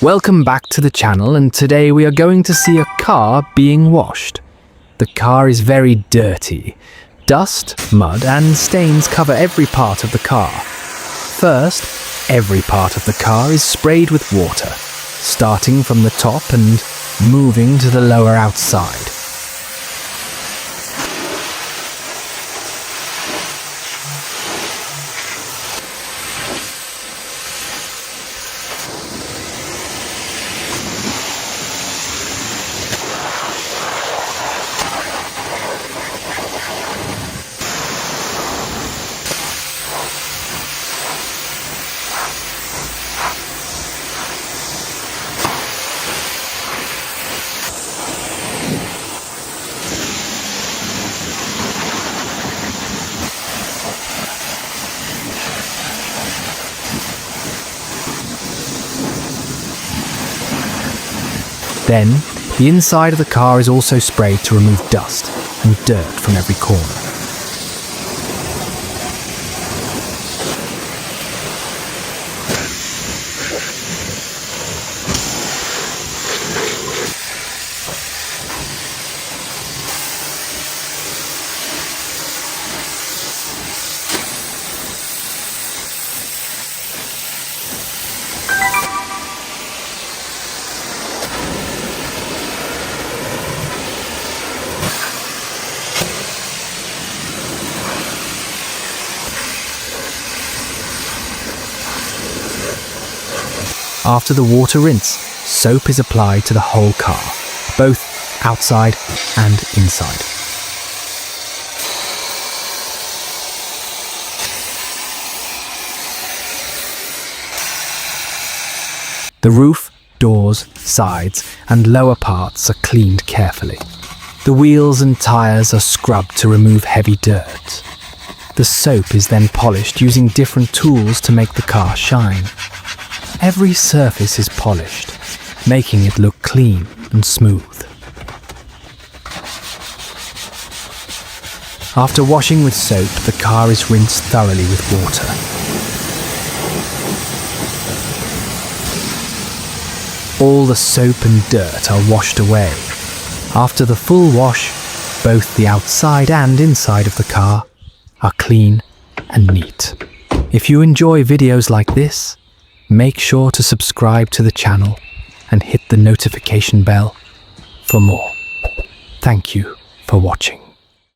Welcome back to the channel, and today we are going to see a car being washed. The car is very dirty. Dust, mud and stains cover every part of the car. First, every part of the car is sprayed with water, starting from the top and moving to the lower outside. Then, the inside of the car is also sprayed to remove dust and dirt from every corner. After the water rinse, soap is applied to the whole car, both outside and inside. The roof, doors, sides and lower parts are cleaned carefully. The wheels and tyres are scrubbed to remove heavy dirt. The soap is then polished using different tools to make the car shine. Every surface is polished, making it look clean and smooth. After washing with soap, the car is rinsed thoroughly with water. All the soap and dirt are washed away. After the full wash, both the outside and inside of the car are clean and neat. If you enjoy videos like this, make sure to subscribe to the channel and hit the notification bell for more. Thank you for watching.